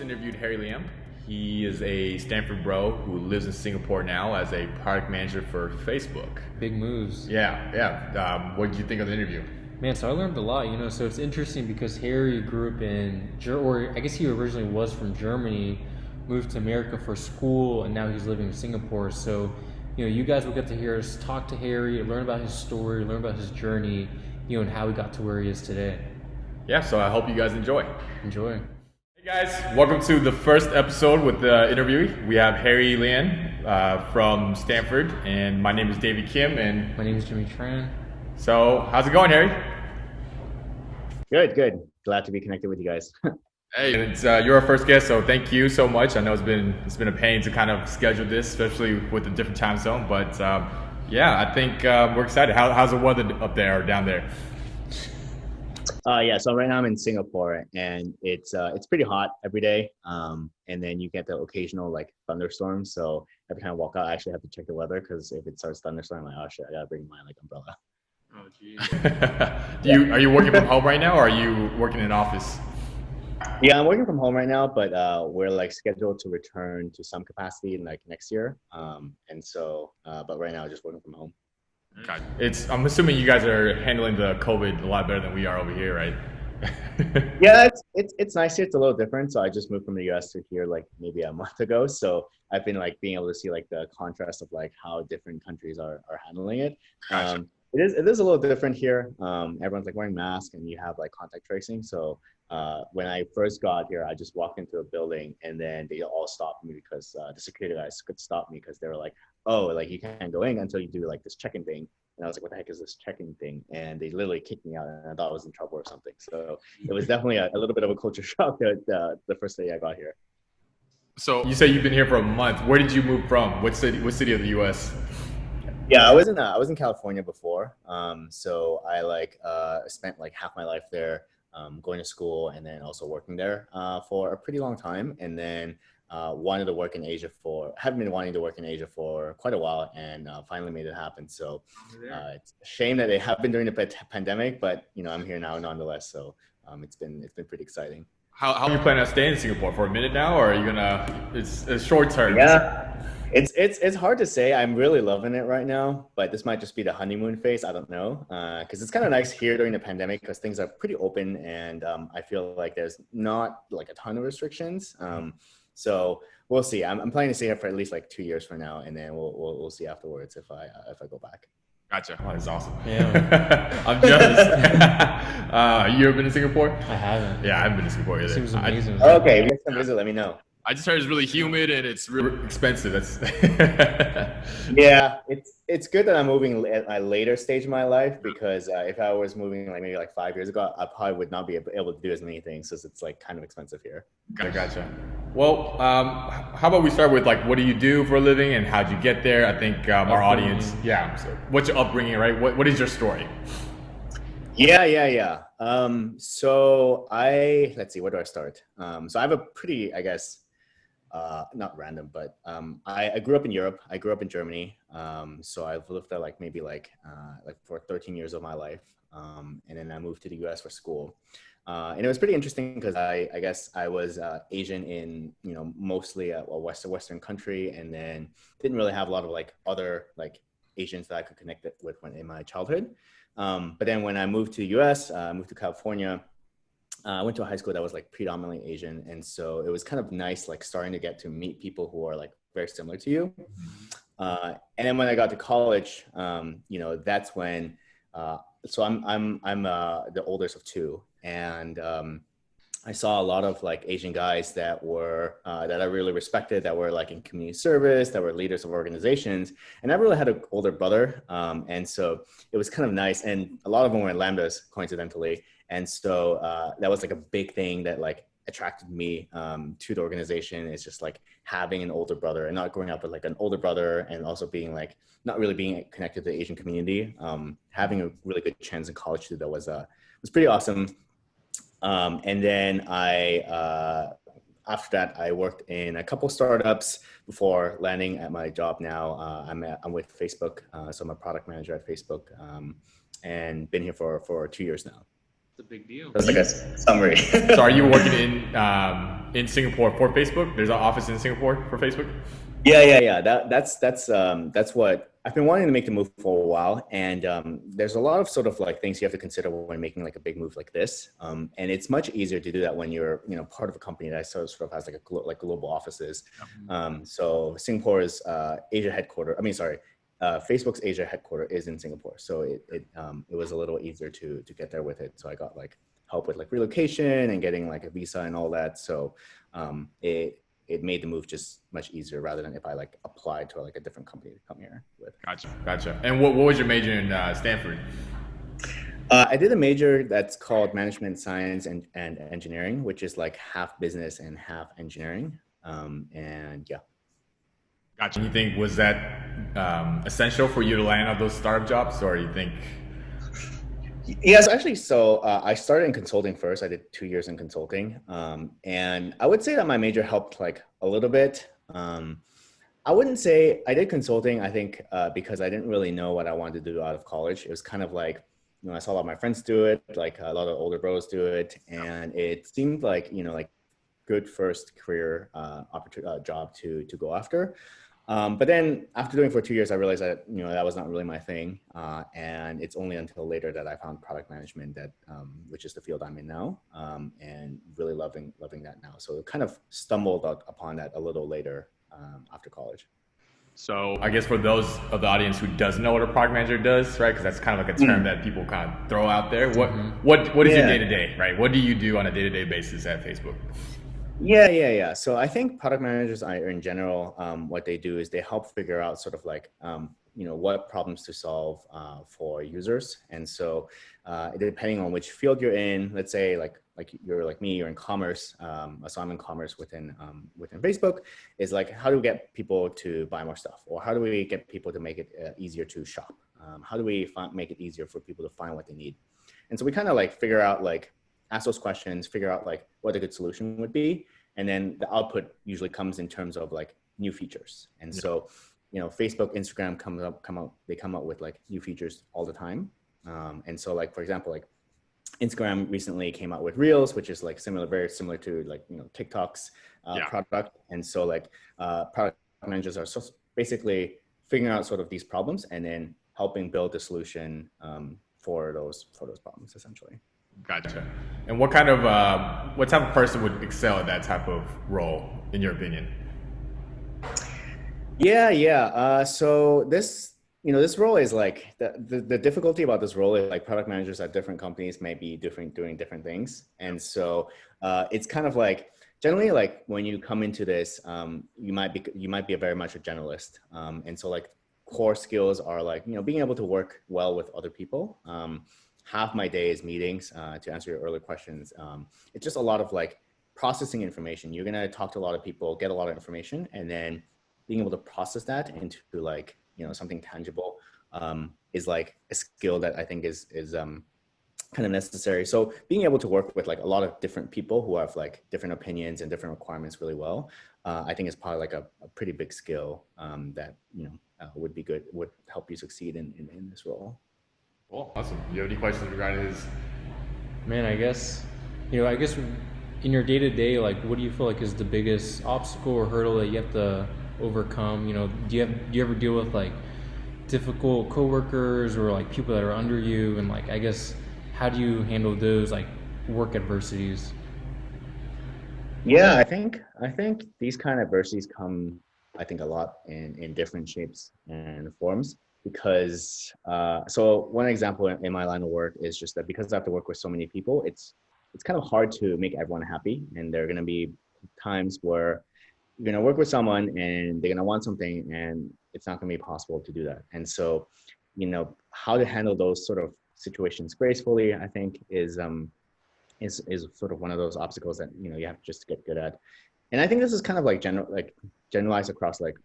interviewed Herry Lian. He is a Stanford bro who lives in Singapore now as a product manager for Facebook. Big moves. Yeah. What did you think of the interview? Man, so I learned a lot, so it's interesting because Harry grew up or I guess he originally was from Germany, moved to America for school, and now he's living in Singapore. So, you guys will get to hear us talk to Harry, learn about his story, learn about his journey, and how he got to where he is today. Yeah, so I hope you guys enjoy. Enjoy. Hey guys, welcome to the first episode with the interviewee. We have Herry Lian from Stanford, and my name is David Kim, and my name is Jimmy Tran. So, how's it going, Harry? Good. Glad to be connected with you guys. Hey, it's you're our first guest, so thank you so much. I know it's been a pain to kind of schedule this, especially with the different time zone. But I think we're excited. How's the weather up there or down there? So right now I'm in Singapore, and it's pretty hot every day. And then you get the occasional like thunderstorm. So every time I walk out, I actually have to check the weather because if it starts thunderstorming, I'm like, oh shit, I gotta bring my like umbrella. Oh geez. Are you working from home right now, or are you working in an office? Yeah, I'm working from home right now, but we're like scheduled to return to some capacity in like next year. But right now just working from home. God. I'm assuming you guys are handling the COVID a lot better than we are over here, right? Yeah, it's nice here. It's a little different. So I just moved from the US to here like maybe a month ago. So I've been like being able to see like the contrast of like how different countries are handling it. Gotcha. It is a little different here. Everyone's like wearing masks and you have like contact tracing. So when I first got here, I just walked into a building and then they all stopped me because the security guys could stop me because they were like, oh, like you can't go in until you do like this check-in thing. And I was like, what the heck is this check-in thing? And they literally kicked me out and I thought I was in trouble or something. So it was definitely a little bit of a culture shock the first day I got here. So you say you've been here for a month. Where did you move from? What city of the US? Yeah, I was in California before. So I spent like half my life there, going to school and then also working there for a pretty long time. And then wanted to work in Asia have been wanting to work in Asia for quite a while, and finally made it happen. So it's a shame that they have been during the pandemic, but I'm here now nonetheless. So it's been pretty exciting. How are you planning on staying in Singapore for a minute now, or are you gonna? It's short term. Yeah. It's hard to say. I'm really loving it right now, but this might just be the honeymoon phase. I don't know, because it's kind of nice here during the pandemic because things are pretty open, and I feel like there's not like a ton of restrictions. So we'll see. I'm planning to stay here for at least like 2 years from now, and then we'll see afterwards if I go back. Gotcha. Oh, that's awesome. Yeah. I'm jealous. You ever been to Singapore? I haven't. Yeah, I haven't been to Singapore either. It seems amazing. Okay, next time visit, let me know. I just heard it's really humid and it's really expensive. Yeah, it's good that I'm moving at a later stage of my life because if I was moving like maybe like 5 years ago, I probably would not be able to do as many things since it's like kind of expensive here. Gotcha. Well, how about we start with like, what do you do for a living and how'd you get there? I think our audience, yeah. So what's your upbringing, right? What is your story? Yeah. So let's see, where do I start? So I have a pretty, I guess, not random, but I grew up in Europe. I grew up in Germany. So I've lived there like maybe like for 13 years of my life. And then I moved to the US for school. And it was pretty interesting because I guess I was Asian in, mostly a Western country, and then didn't really have a lot of like other like Asians that I could connect it with in my childhood. But then when I moved to the US, I moved to California. I went to a high school that was like predominantly Asian. And so it was kind of nice, like starting to get to meet people who are like very similar to you. And then when I got to college, that's when, so I'm the oldest of two. And I saw a lot of like Asian guys that I really respected, that were like in community service, that were leaders of organizations. And I really had an older brother. And so it was kind of nice. And a lot of them were in Lambdas, coincidentally. And so that was like a big thing that like attracted me to the organization. Is just like having an older brother and not growing up with like an older brother, and also being like not really being connected to the Asian community. Having a really good chance in college too, that was pretty awesome. And then after that, I worked in a couple startups before landing at my job now. I'm with Facebook, so I'm a product manager at Facebook, and been here for 2 years now. a big deal. That's like a summary. So are you working in Singapore for Facebook? There's an office in Singapore for Facebook? Yeah. That's what I've been wanting to make the move for a while, and there's a lot of sort of like things you have to consider when making like a big move like this. And it's much easier to do that when you're part of a company that sort of has like global offices. So Singapore's Asia headquarters. I mean, sorry. Facebook's Asia headquarters is in Singapore, so it was a little easier to get there with it. So I got like help with like relocation and getting like a visa and all that. So it made the move just much easier rather than if I like applied to like a different company to come here with. Gotcha. And what was your major in Stanford? I did a major that's called Management Science and Engineering, which is like half business and half engineering. And yeah. Gotcha. You think was that essential for you to land on those startup jobs, or you think? Yes, actually. So I started in consulting first. I did 2 years in consulting, and I would say that my major helped like a little bit. I wouldn't say I did consulting. I think because I didn't really know what I wanted to do out of college. It was kind of like I saw a lot of my friends do it, like a lot of older bros do it, and it seemed like like good first career job to go after. But then after doing it for 2 years, I realized that, that was not really my thing. And it's only until later that I found product management that, which is the field I'm in now, and really loving that now. So kind of stumbled upon that a little later after college. So I guess for those of the audience who doesn't know what a product manager does, right? Because that's kind of like a term that people kind of throw out there. What is your day-to-day, right? What do you do on a day-to-day basis at Facebook? Yeah. So I think product managers are in general, what they do is they help figure out sort of like, what problems to solve for users. And so depending on which field you're in, let's say like you're like me, you're in commerce. So I'm in commerce within Facebook, is like, how do we get people to buy more stuff? Or how do we get people to make it easier to shop? How do we make it easier for people to find what they need? And so we kind of like figure out like, ask those questions, figure out like what a good solution would be. And then the output usually comes in terms of like new features. And so, Facebook, Instagram they come up with like new features all the time. And so like, for example, like Instagram recently came out with Reels, which is like very similar to like, TikTok's product. And so like product managers are basically figuring out sort of these problems and then helping build the solution for those problems essentially. Gotcha. And what type of person would excel at that type of role, in your opinion? Yeah. So this role is like the difficulty about this role is like product managers at different companies may be doing different things, and so it's kind of like generally like when you come into this, you might be very much a generalist, and so like core skills are like being able to work well with other people. Half my day is meetings, to answer your earlier questions. It's just a lot of like processing information. You're going to talk to a lot of people, get a lot of information, and then being able to process that into like, something tangible, is like a skill that I think is kind of necessary. So being able to work with like a lot of different people who have like different opinions and different requirements really well, I think is probably like a pretty big skill that, would be good, would help you succeed in this role. Cool. Awesome. Do you have any questions regarding this? Man, I guess in your day-to-day, like what do you feel like is the biggest obstacle or hurdle that you have to overcome? Do you ever deal with like difficult coworkers or like people that are under you, and like I guess how do you handle those like work adversities? Yeah, I think these kind of adversities come, I think, a lot in different shapes and forms. Because so one example in my line of work is just that because I have to work with so many people, it's kind of hard to make everyone happy, and there are going to be times where you're going to work with someone and they're going to want something and it's not going to be possible to do that. And so, how to handle those sort of situations gracefully, I think is sort of one of those obstacles that you have to just get good at. And I think this is kind of like generalized across like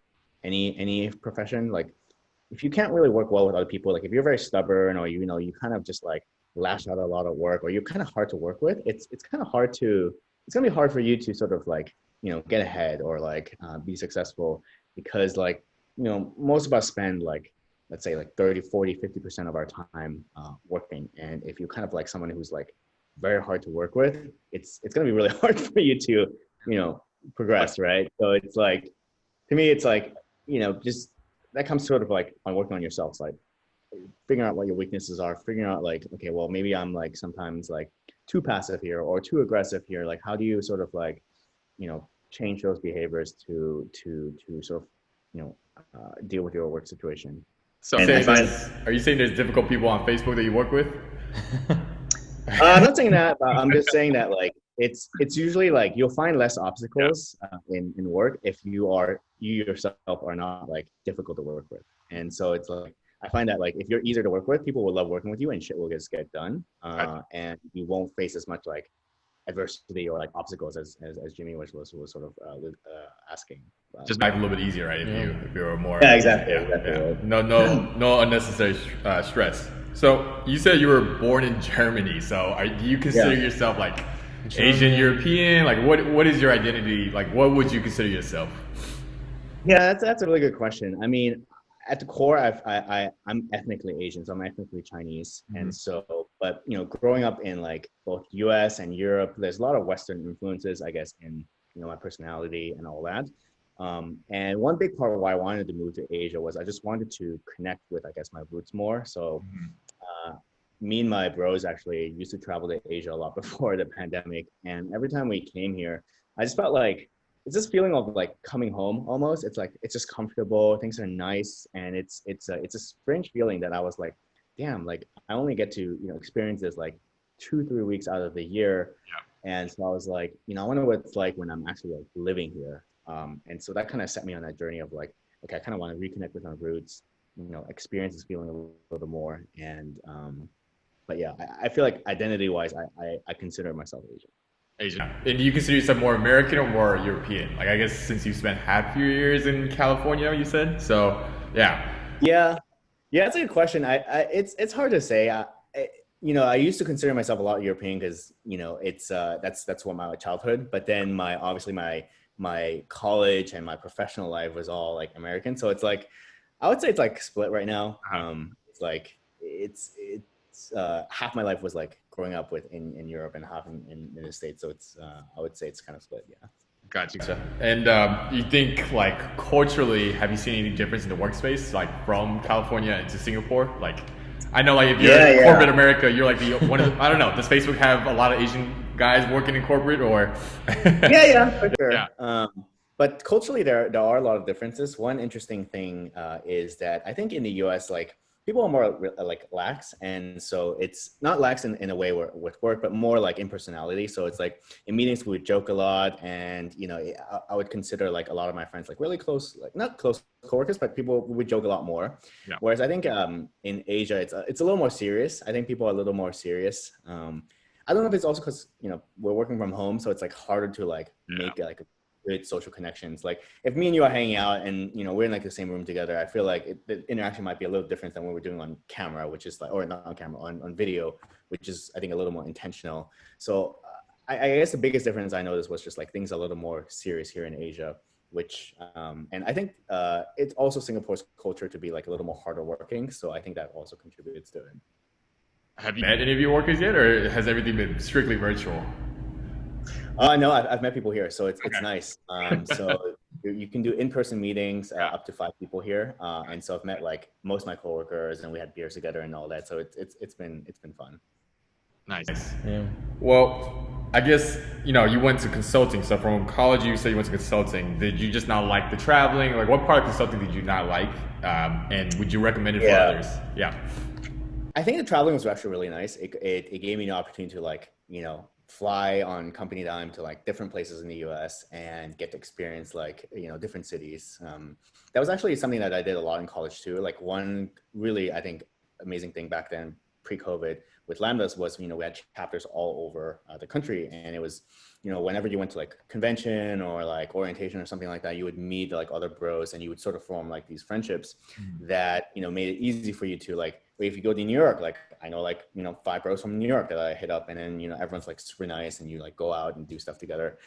any profession. Like, if you can't really work well with other people, like if you're very stubborn or you kind of just like lash out a lot of work, or you're kind of hard to work with, it's gonna be hard for you to sort of like get ahead or like be successful, because like most of us spend like, let's say like 30, 40, 50% of our time working. And if you kind of like someone who's like very hard to work with, it's going to be really hard for you to, progress, right? So it's like, to me, it's like, just that comes sort of like on working on yourself. It's like figuring out what your weaknesses are, figuring out like, okay, well, maybe I'm like sometimes like too passive here or too aggressive here. Like, how do you sort of like, change those behaviors to sort of, deal with your work situation? So And I find, are you saying there's difficult people on Facebook that you work with? I'm not saying that, but I'm just saying that like it's usually like you'll find less obstacles in work if you yourself are not like difficult to work with. And so it's like I find that like if you're easier to work with, people will love working with you and shit will just get done. And you won't face as much like adversity or like obstacles as Jimmy was sort of asking. Just make it a little bit easier, right? If you were more. Yeah, exactly. Right. No unnecessary stress. So you said you were born in Germany. So do you consider yourself like Asian European? Like what is your identity? Like what would you consider yourself? Yeah, that's a really good question. I mean, at the core, I'm ethnically Asian, so I'm ethnically Chinese, and so, but growing up in like both U.S. and Europe, there's a lot of Western influences, I guess, in my personality and all that. And one big part of why I wanted to move to Asia was I just wanted to connect with, I guess, my roots more. So, me and my bros actually used to travel to Asia a lot before the pandemic, and every time we came here, I just felt like it's this feeling of like coming home almost. It's like it's just comfortable, things are nice, and it's a strange feeling that I was like, damn, like I only get to experience this like 2-3 weeks out of the year. And so I was like, I wonder what it's like when I'm actually like living here. And so that kind of set me on that journey of like, okay, I kind of want to reconnect with my roots, experience this feeling a little bit more. And but yeah, I feel like identity wise, I consider myself Asian. Asian. And do you consider yourself more American or more European? Like, I guess since you spent half your years in California, you said. So, yeah. Yeah, that's a good question. It's hard to say. I used to consider myself a lot European because it's that's what my childhood. But then my college and my professional life was all like American. So it's like I would say it's like split right now. It's like it's half my life was like growing up in Europe and half in the States. So it's I would say it's kind of split. Yeah. Gotcha. And you think like culturally, have you seen any difference in the workspace, like from California into Singapore? Like, I know like if you're in corporate America, you're like the one of the, I don't know. Does Facebook have a lot of Asian guys working in corporate or? yeah, for sure. Yeah. But culturally, there are a lot of differences. One interesting thing is that I think in the U.S., like people are more like lax, and so it's not lax in a way with work, but more like in personality. So it's like in meetings we would joke a lot, and I would consider like a lot of my friends like really close, like not close coworkers, but people would joke a lot more. Yeah. Whereas I think in Asia it's a little more serious. I think people are a little more serious. I don't know if it's also because we're working from home, so it's like harder to like make like good social connections. Like if me and you are hanging out and we're in like the same room together, I feel like the interaction might be a little different than what we're doing on camera, which is like, or not on camera, on video, which is I think a little more intentional. So I guess the biggest difference I noticed was just like things a little more serious here in Asia, which and I think it's also Singapore's culture to be like a little more harder working. So I think that also contributes to it. Have you met any of your workers yet, or has everything been strictly virtual? No, I've met people here, so it's nice. So you can do in-person meetings up to 5 people here, and so I've met like most of my coworkers, and we had beers together and all that. So it's been fun. Nice. Yeah. Well, I guess you went to consulting. So from college, you said you went to consulting. Did you just not like the traveling? Like, what part of consulting did you not like? And would you recommend it for others? Yeah. I think the traveling was actually really nice. It gave me an opportunity to like fly on company dime to like different places in the US and get to experience like different cities. That was actually something that I did a lot in college too. Like one really I think amazing thing back then pre-COVID with Lambdas was we had chapters all over the country, and it was whenever you went to like convention or like orientation or something like that, you would meet like other bros and you would sort of form like these friendships that made it easy for you to like, if you go to New York, like I know like 5 bros from New York that I hit up, and then everyone's like super nice and you like go out and do stuff together.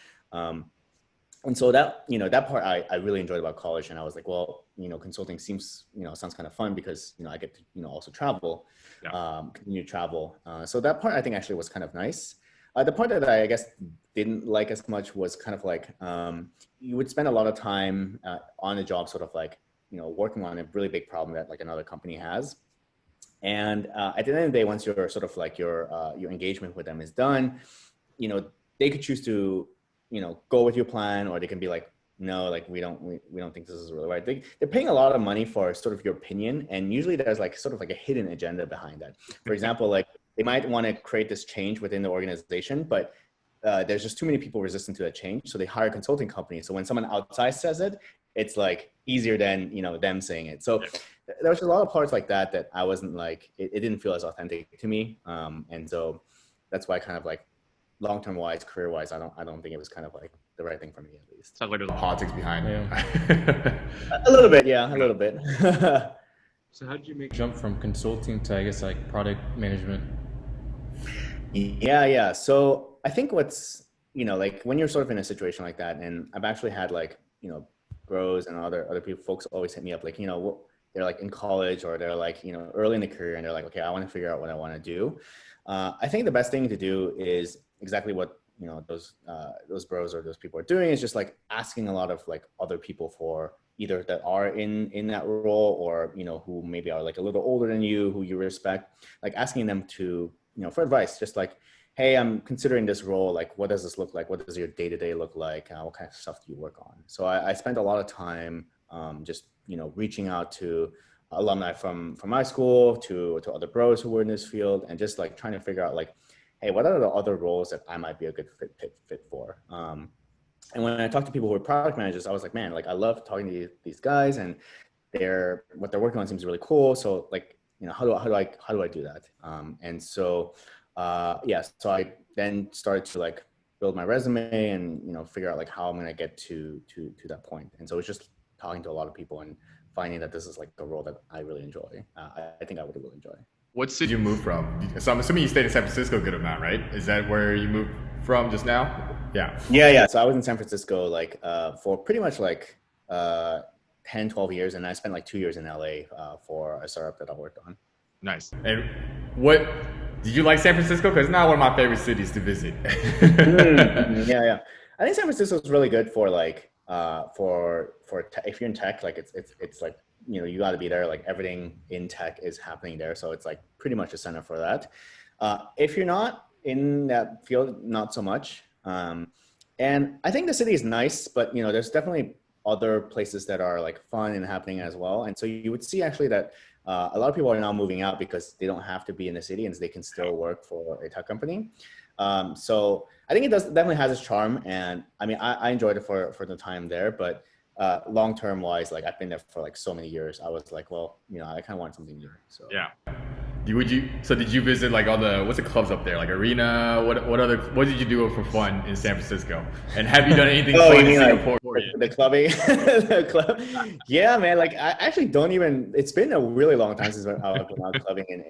And so that that part I really enjoyed about college, and I was like, well, consulting seems sounds kind of fun because I get to also travel, continue to travel. So that part I think actually was kind of nice. The part that I guess didn't like as much was kind of like you would spend a lot of time on the job, sort of like working on a really big problem that like another company has. And at the end of the day, once your sort of like your engagement with them is done, they could choose to go with your plan, or they can be like, no, like we don't think this is really right. They're paying a lot of money for sort of your opinion, and usually there's like sort of like a hidden agenda behind that. For example, like they might want to create this change within the organization, but there's just too many people resistant to that change, so they hire a consulting company. So when someone outside says it, it's like easier than them saying it. So there was a lot of parts like that I wasn't like, it didn't feel as authentic to me, and so that's why kind of like long-term wise, career-wise, I don't think it was kind of like the right thing for me, at least. Sounds like there's politics behind it. A little bit, yeah, a little bit. So how did you make jump from consulting to, I guess, like product management? Yeah. So I think what's, like when you're sort of in a situation like that, and I've actually had like, bros and other people, folks always hit me up, like, they're like in college, or they're like, early in the career, and they're like, okay, I want to figure out what I want to do. I think the best thing to do is exactly what those bros or those people are doing, is just like asking a lot of like other people for either that are in that role, or who maybe are like a little older than you, who you respect, like asking them to for advice, just like, hey, I'm considering this role, like what does this look like, what does your day-to-day look like, what kind of stuff do you work on? So I spent a lot of time just reaching out to alumni from my school, to other bros who were in this field, and just like trying to figure out like, hey, what are the other roles that I might be a good fit for? And when I talked to people who were product managers, I was like, man, like I love talking to these guys, and what they're working on seems really cool. So like, how do I do that? And so so I then started to like build my resume and figure out like how I'm gonna get to that point. And so it's just talking to a lot of people and finding that this is like a role that I really enjoy. I think I would really enjoy. What city did you move from? So I'm assuming you stayed in San Francisco a good amount, right? Is that where you moved from just now? Yeah. So I was in San Francisco like for pretty much like 10, 12 years. And I spent like 2 years in LA for a startup that I worked on. Nice. And what, did you like San Francisco? Because it's not one of my favorite cities to visit. Yeah. I think San Francisco is really good for like, if you're in tech, like it's like, you got to be there. Like everything in tech is happening there. So it's like pretty much a center for that. If you're not in that field, not so much. And I think the city is nice, but there's definitely other places that are like fun and happening as well. And so you would see actually that a lot of people are now moving out because they don't have to be in the city, and they can still work for a tech company. So I think it definitely has its charm. And I mean, I enjoyed it for the time there, but long-term wise, like I've been there for like so many years, I was like, well, I kind of want something new. So yeah. So did you visit like all the, what's the clubs up there? Like Arena? What did you do for fun in San Francisco? And have you done anything fun in Singapore? Like the clubbing? The club? Yeah, man. Like I actually don't even, it's been a really long time since I've been out clubbing in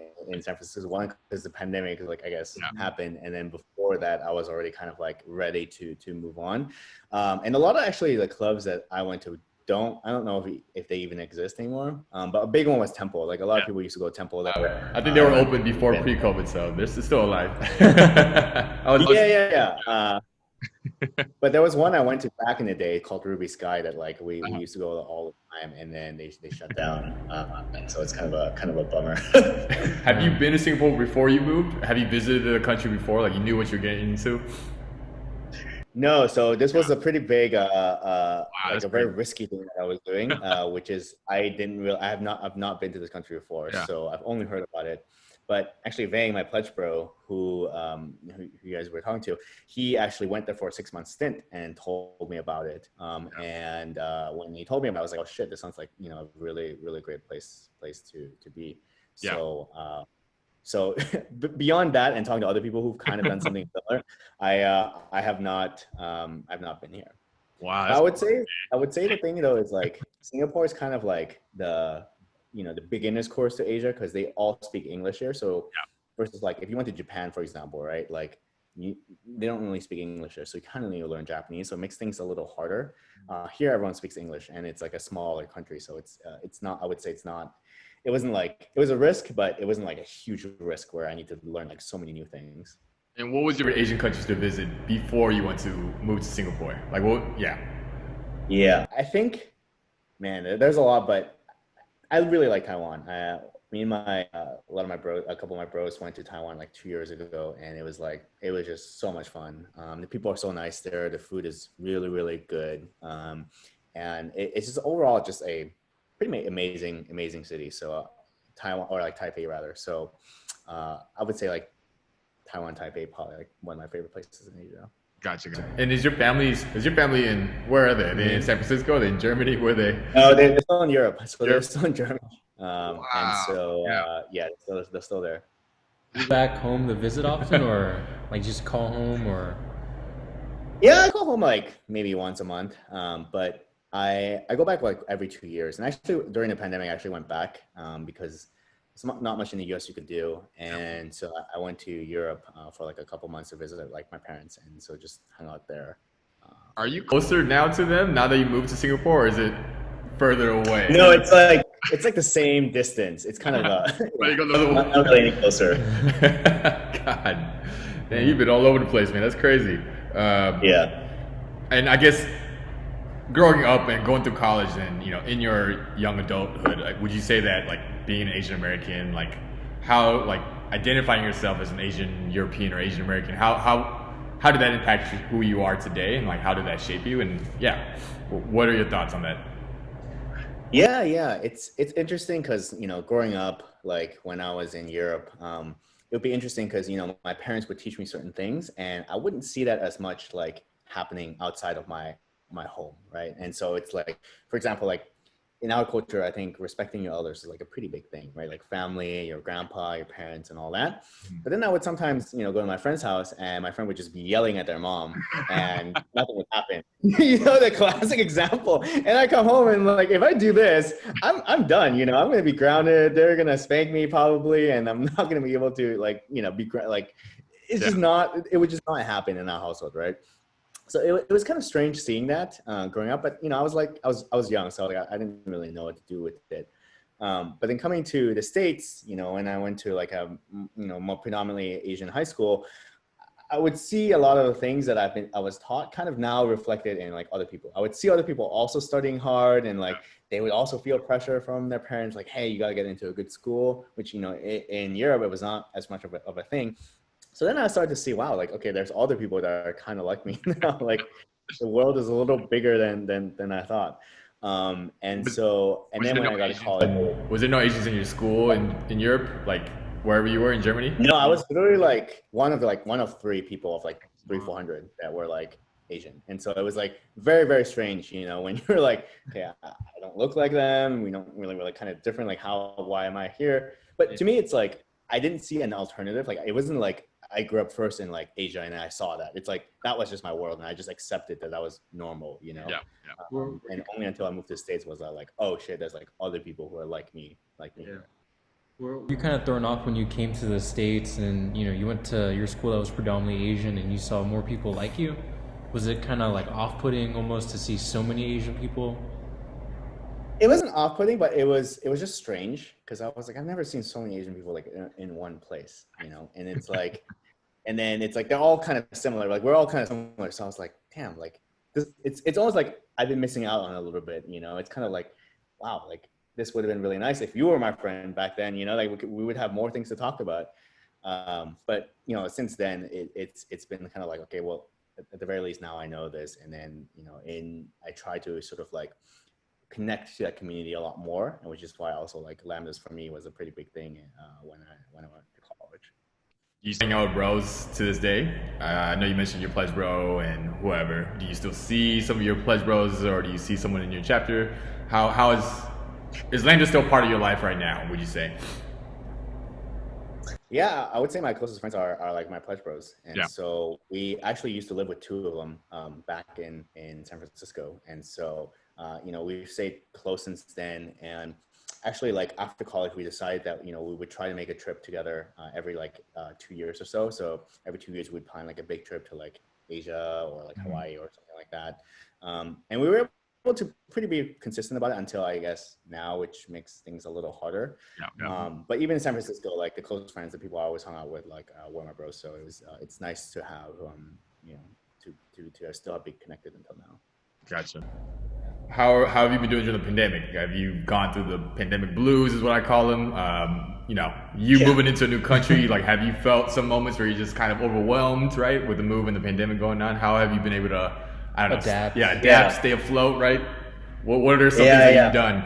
San Francisco. One, because the pandemic, like I guess happened. And then before that, I was already kind of like ready to move on. And a lot of actually the clubs that I went to, I don't know if they even exist anymore. But a big one was Temple. Like a lot of people used to go to Temple. I think they were open before pre-COVID, so they're still alive. Yeah. But there was one I went to back in the day called Ruby Sky that like we used to go all the time, and then they shut down. And so it's kind of a bummer. Have you been to Singapore before you moved? Have you visited the country before? Like you knew what you're getting into? No, so this was a pretty big, like a very risky thing that I was doing, which is I've not been to this country before, so I've only heard about it. But actually, Vang, my pledge bro, who you guys were talking to, he actually went there for a 6-month stint and told me about it. And when he told me about it, I was like, oh shit, this sounds like a really really great place to be. So beyond that, and talking to other people who've kind of done something similar, I have not been here. Wow. I would say the thing though is like Singapore is kind of like the beginner's course to Asia, because they all speak English here. So versus like if you went to Japan, for example, right? Like they don't really speak English here, so you kind of need to learn Japanese. So it makes things a little harder. Here everyone speaks English, and it's like a smaller country, so it's not. I would say it's not. It was a risk, but it wasn't like a huge risk where I need to learn like so many new things. And what was your Asian countries to visit before you went to move to Singapore? Like, what? Yeah. Yeah, I think, man, there's a lot, but I really like Taiwan. Me and my a lot of my bros, a couple of my bros went to Taiwan like 2 years ago, and it was just so much fun. The people are so nice there. The food is really really good, and it's just overall just a pretty amazing city. So Taiwan, or like Taipei rather. So I would say like Taiwan, Taipei, probably like one of my favorite places in Asia. Gotcha. And is your family in, where are they? Are they in San Francisco? Are they in Germany? Where are they? No, they're still in Europe. So they're Europe? still in Germany. And Wow. so, Yeah. yeah, they're still there. You back home to visit often, or like just call home, or? Yeah, I go home like maybe once a month. But I go back like every 2 years. And actually, during the pandemic, I actually went back because it's not much in the US you could do. And so I went to Europe for like a couple months to visit like my parents. And so just hung out there. Are you closer now to them now that you moved to Singapore, or is it further away? No, it's like the same distance. It's kind of Right, you go the other way. not really any closer. God, man, you've been all over the place, man. That's crazy. Yeah. And I guess growing up and going through college, and in your young adulthood, like, would you say that like being an Asian American, like how like identifying yourself as an Asian European or Asian American, how did that impact who you are today, and like how did that shape you? And yeah, what are your thoughts on that? Yeah. It's interesting because growing up, like when I was in Europe, it would be interesting because my parents would teach me certain things, and I wouldn't see that as much like happening outside of my home, right? And so it's like, for example, like in our culture, I think respecting your elders is like a pretty big thing, right? Like family, your grandpa, your parents, and all that. But then I would sometimes, go to my friend's house, and my friend would just be yelling at their mom, and nothing would happen. The classic example. And I come home, and like, if I do this, I'm done. I'm gonna be grounded. They're gonna spank me probably, and I'm not gonna be able to like, like, it's just not. It would just not happen in our household, right? So it was kind of strange seeing that growing up, but I was like I was young, so like I didn't really know what to do with it. But then coming to the States, and I went to like a more predominantly Asian high school, I would see a lot of the things that I was taught kind of now reflected in like other people. I would see other people also studying hard, and like they would also feel pressure from their parents, like, hey, you got to get into a good school, which in Europe it was not as much of a thing. So then I started to see, wow, like, okay, there's other people that are kind of like me now. Like the world is a little bigger than I thought. And so, and then when I got to college, Was there no Asians in your school in Europe, like wherever you were in Germany? no, I was literally like one of three people of like 400 that were like Asian. And so it was like very, very strange, when you're like, okay, I don't look like them. We don't really, we're like kind of different. Like why am I here? But to me, it's like, I didn't see an alternative. Like it wasn't like I grew up first in like Asia and I saw that. It's like that was just my world, and I just accepted that was normal, Yeah. And only until I moved to the States was I like, oh shit, there's like other people who are like me. Yeah. Were you kind of thrown off when you came to the States, and you went to your school that was predominantly Asian, and you saw more people like you? Was it kind of like off-putting almost to see so many Asian people? It wasn't off-putting, but it was just strange because I was like, I've never seen so many Asian people like in one place, and it's like, and then it's like they're all kind of similar, like we're all kind of similar. So I was like, damn, like this, it's almost like I've been missing out on a little bit, It's kind of like, wow, like this would have been really nice if you were my friend back then, like we would have more things to talk about. But since then it's been kind of like, okay, well, at the very least now I know this, and then I try to sort of like connect to that community a lot more, and which is why also like Lambdas for me was a pretty big thing when I went to college. You hang out with bros to this day? I know you mentioned your pledge bro and whoever. Do you still see some of your pledge bros, or do you see someone in your chapter? How is Lambda still part of your life right now, would you say? Yeah, I would say my closest friends are like my pledge bros, and Yeah. so we actually used to live with two of them back in San Francisco, and so we've stayed close since then. And actually, like after college, we decided that we would try to make a trip together every like 2 years or so. So every 2 years we'd plan like a big trip to like Asia or like Hawaii or something like that. And we were able able to pretty be consistent about it until I guess now, which makes things a little harder. But even in San Francisco, like the close friends, the people I always hung out with, like were my bros. So it's nice to have you know to still be connected until now. Gotcha. How have you been doing during the pandemic? Have you gone through the pandemic blues, is what I call them? Moving into a new country, like have you felt some moments where you're just kind of overwhelmed, right, with the move and the pandemic going on? How have you been able to, I don't know, adapt, stay afloat, right? What are some things that you've done?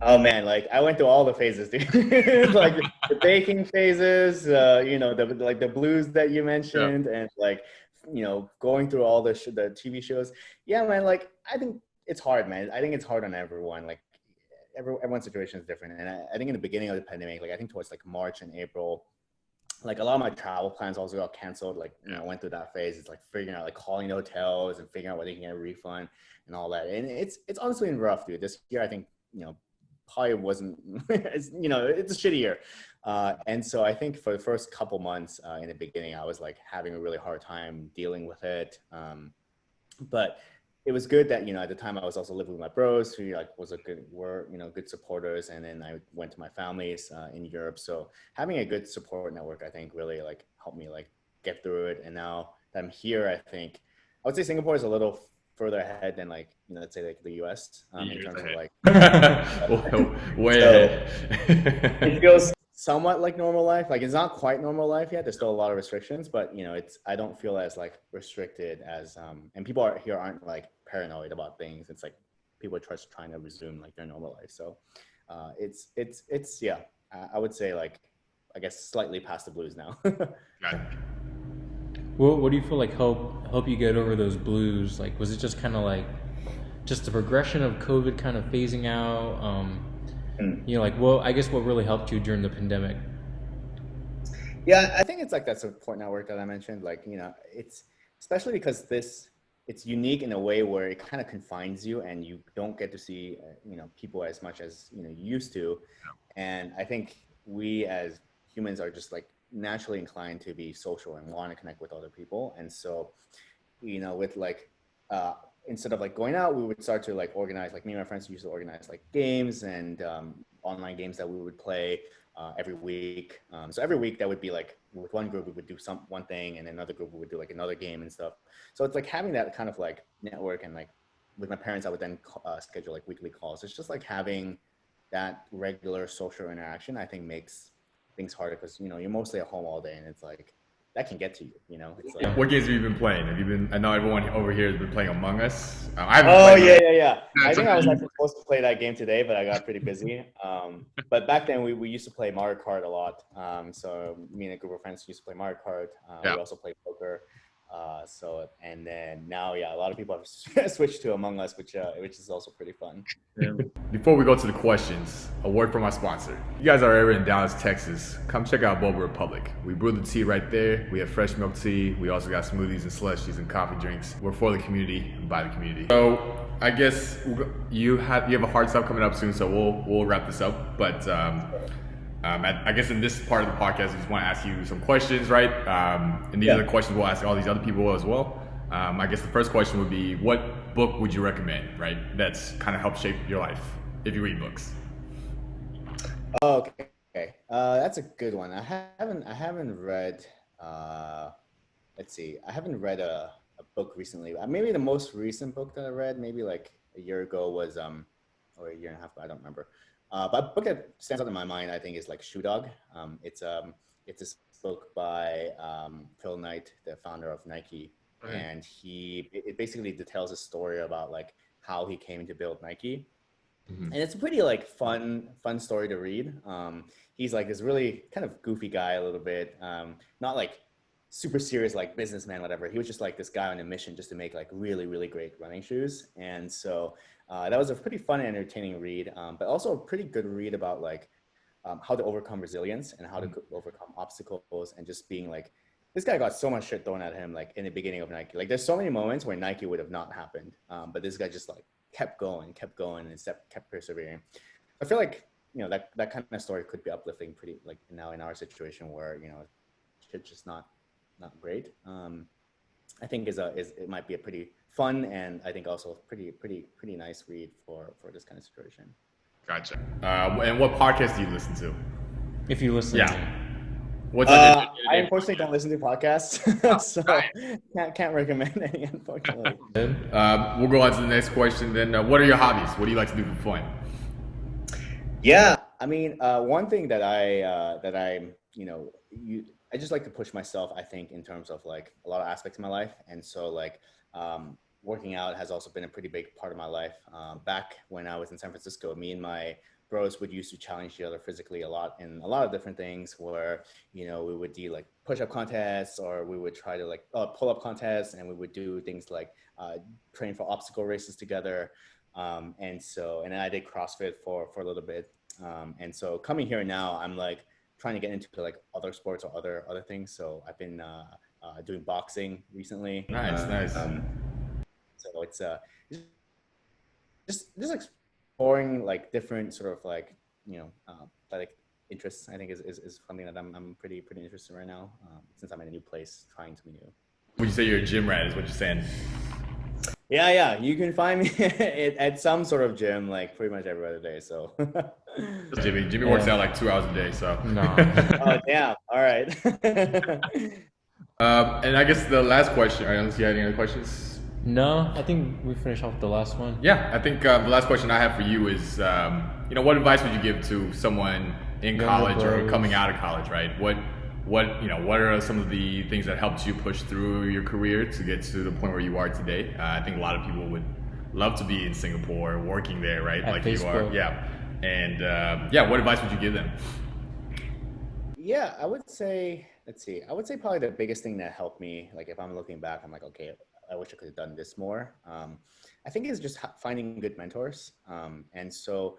Oh man, like I went through all the phases, dude. Like the baking phases, the blues that you mentioned, and like going through all the TV shows. Yeah, man. Like I think it's hard, man. I think it's hard on everyone. Like everyone's situation is different, and I think in the beginning of the pandemic, like I think towards like March and April, like a lot of my travel plans also got canceled. Like I went through that phase. It's like figuring out like calling hotels and figuring out whether you can get a refund and all that. And it's honestly been rough, dude. This year, I think probably wasn't. It's a shitty year. And so I think for the first couple months in the beginning, I was like having a really hard time dealing with it. But it was good that, at the time I was also living with my bros who were good supporters. And then I went to my families in Europe. So having a good support network, I think really like helped me like get through it. And now that I'm here, I think I would say Singapore is a little further ahead than like, let's say like the US in terms of like way ahead. It feels somewhat like normal life. Like it's not quite normal life yet. There's still a lot of restrictions, but I don't feel as like restricted as and people here aren't like paranoid about things. It's like people are just trying to resume like their normal life. So it's I would say like I guess slightly past the blues now. Well, what do you feel like help you get over those blues? Like, was it just kind of like just the progression of COVID kind of phasing out? I guess what really helped you during the pandemic? Yeah, I think it's like that support network that I mentioned. Like, it's especially because it's unique in a way where it kind of confines you and you don't get to see, people as much as, you used to. And I think we as humans are just like naturally inclined to be social and want to connect with other people. And so, with like, instead of like going out, we would start to like organize, like me and my friends used to organize like games and online games that we would play every week. So every week that would be like with one group, we would do one thing and another group we would do like another game and stuff. So it's like having that kind of like network and like with my parents, I would then schedule like weekly calls. It's just like having that regular social interaction, I think makes things harder because, you're mostly at home all day and it's like, that can get to you, It's like, what games have you been playing? I know everyone over here has been playing Among Us. Yeah. I think I was actually supposed to play that game today, but I got pretty busy. But back then we used to play Mario Kart a lot. So me and a group of friends used to play Mario Kart. We also played poker. And then now, a lot of people have switched to Among Us, which is also pretty fun. Before we go to the questions, a word from our sponsor. You guys are ever in Dallas, Texas, come check out Boba Republic. We brew the tea right there. We have fresh milk tea. We also got smoothies and slushies and coffee drinks. We're for the community and by the community. So I guess you have a hard stop coming up soon, so we'll wrap this up. But I guess in this part of the podcast, I just want to ask you some questions, right? And these are the questions we'll ask all these other people as well. I guess the first question would be, what book would you recommend, right? That's kind of helped shape your life if you read books. Okay. That's a good one. I haven't read. Let's see. I haven't read a book recently. Maybe the most recent book that I read, maybe like a year ago, was or a year and a half ago. I don't remember. But a book that stands out in my mind, I think, is like Shoe Dog. It's this book by Phil Knight, the founder of Nike. Right. And it basically details a story about like how he came to build Nike. Mm-hmm. And it's a pretty like fun story to read. He's like this really kind of goofy guy a little bit, not like super serious like businessman, whatever. He was just like this guy on a mission just to make like really, really great running shoes. And so that was a pretty fun and entertaining read, but also a pretty good read about like how to overcome resilience and how to overcome obstacles and just being like, this guy got so much shit thrown at him, like in the beginning of Nike. Like there's so many moments where Nike would have not happened. But this guy just like kept going and kept persevering. I feel like, that kind of story could be uplifting pretty like now in our situation where, shit's just not great. I think it might be a pretty fun, and I think also pretty nice read for this kind of situation. Gotcha. And what podcast do you listen to? If you listen. Yeah. What's I unfortunately don't listen to podcasts, so can't recommend any, unfortunately. We'll go on to the next question then. What are your hobbies? What do you like to do for fun? Yeah, I mean, one thing that I'm, I just like to push myself, I think, in terms of like a lot of aspects of my life. And so like working out has also been a pretty big part of my life. Back when I was in San Francisco, me and my bros would used to challenge each other physically a lot in a lot of different things where, we would do like push-up contests, or we would try to like pull-up contests, and we would do things like train for obstacle races together. And then I did CrossFit for a little bit. And so coming here now, I'm like trying to get into like other sports or other things. So I've been doing boxing recently. Nice. So it's just exploring like different sort of like athletic interests. I think is something that I'm pretty interested in right now, since I'm in a new place, trying something new. Would you say you're a gym rat? Is what you're saying? Yeah. You can find me at some sort of gym like pretty much every other day. So Jimmy works out like 2 hours a day. So No. Oh damn! All right. And I guess the last question. Unless you had any other questions. No, I think we finished off with the last one. Yeah, I think the last question I have for you is, what advice would you give to someone in college or coming out of college, right? What are some of the things that helped you push through your career to get to the point where you are today? I think a lot of people would love to be in Singapore, working there, right? At like Facebook. you are. Yeah. And what advice would you give them? Yeah, I would say probably the biggest thing that helped me, like if I'm looking back, I'm like, okay, I wish I could have done this more. I think it's just finding good mentors. And so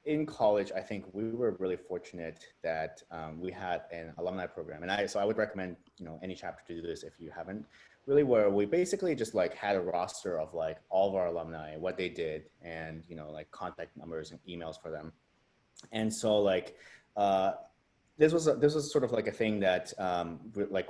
in college, I think we were really fortunate that we had an alumni program. And I would recommend, any chapter to do this if you haven't, really, where we basically just like had a roster of like all of our alumni, what they did, and, like contact numbers and emails for them. And so like, this was sort of like a thing that like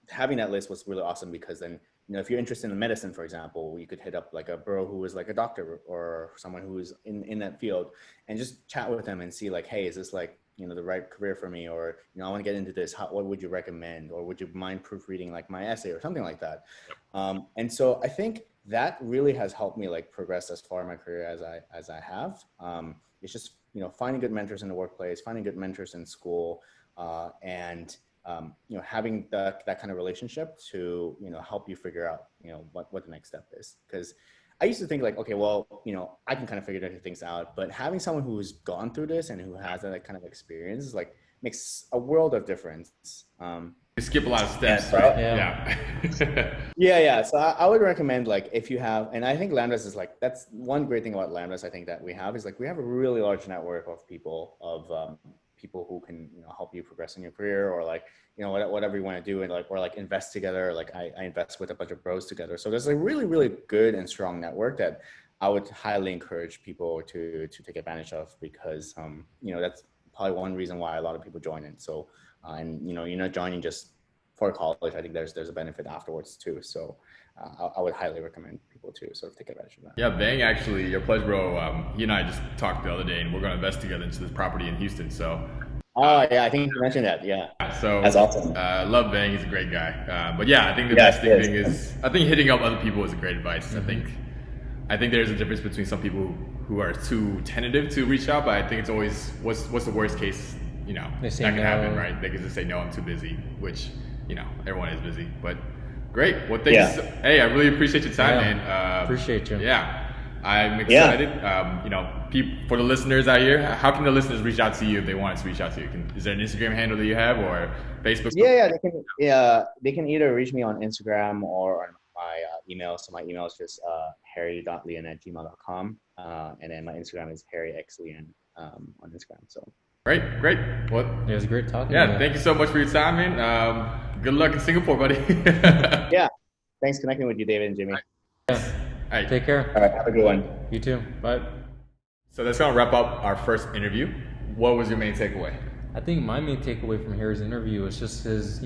having that list was really awesome, because then, if you're interested in medicine, for example, you could hit up like a bro who was like a doctor or someone who is in that field, and just chat with them and see like, hey, is this like, the right career for me? Or, I want to get into this. What would you recommend? Or would you mind proofreading like my essay or something like that? And so I think that really has helped me like progress as far in my career as I have. It's just, finding good mentors in the workplace, finding good mentors in school, and having that kind of relationship to, help you figure out, what the next step is. Because I used to think like, okay, well, I can kind of figure things out, but having someone who's gone through this and who has that kind of experience like makes a world of difference. You skip a lot of steps, right? Yeah. Yeah. So I would recommend, like, if you have, and I think Lambdas is like, that's one great thing about Lambdas, I think, that we have is like, we have a really large network of people who can, help you progress in your career, or like, whatever you want to do, and like, or like invest together. Like I invest with a bunch of bros together. So there's a really, really good and strong network that I would highly encourage people to take advantage of, because, that's probably one reason why a lot of people join in. So, and you're not joining just for college. I think there's a benefit afterwards too. So I would highly recommend people to sort of take advantage of that. Yeah, Bang, actually, your pledge bro, he and I just talked the other day, and we're going to invest together into this property in Houston. So. Oh yeah, I think you mentioned that. Yeah. So that's awesome. Love Bang. He's a great guy. But yeah, I think the best thing is, I think hitting up other people is a great advice. Mm-hmm. I think there's a difference between some people who are too tentative to reach out, but I think it's always what's the worst case, that can happen, right? They can just say, no, I'm too busy, which, everyone is busy. But great. Well, thanks. Yeah. Hey, I really appreciate your time, man. Appreciate you. Yeah. I'm excited. For the listeners out here, how can the listeners reach out to you if they wanted to reach out to you? Is there an Instagram handle that you have, or Facebook? They can either reach me on Instagram or on my email. So my email is just harry.lian@gmail.com, and then my Instagram is harryxlian on Instagram. So great. Well, it was great talking. Yeah, thank you so much for your time, man. Good luck in Singapore, buddy. Yeah, thanks connecting with you, David and Jimmy. Yeah. All right, take care. All right, have a good one. You too. Bye. So that's gonna wrap up our first interview. What was your main takeaway? I think my main takeaway from Harry's interview was just his,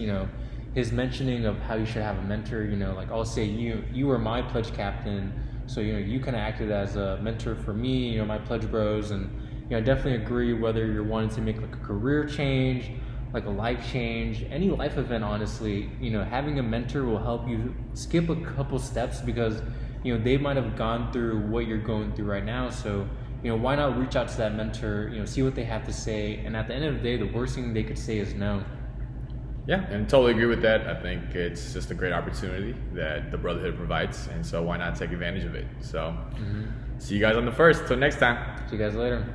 his mentioning of how you should have a mentor, like I'll say you were my pledge captain, so you kind of acted as a mentor for me, my pledge bros, and I definitely agree whether you're wanting to make like a career change, like a life change, any life event, honestly, having a mentor will help you skip a couple steps because they might have gone through what you're going through right now. So why not reach out to that mentor, see what they have to say, and at the end of the day, the worst thing they could say is no. Yeah, and totally agree with that. I think it's just a great opportunity that the Brotherhood provides, and so why not take advantage of it? So, see you guys on the first. Till next time. See you guys later.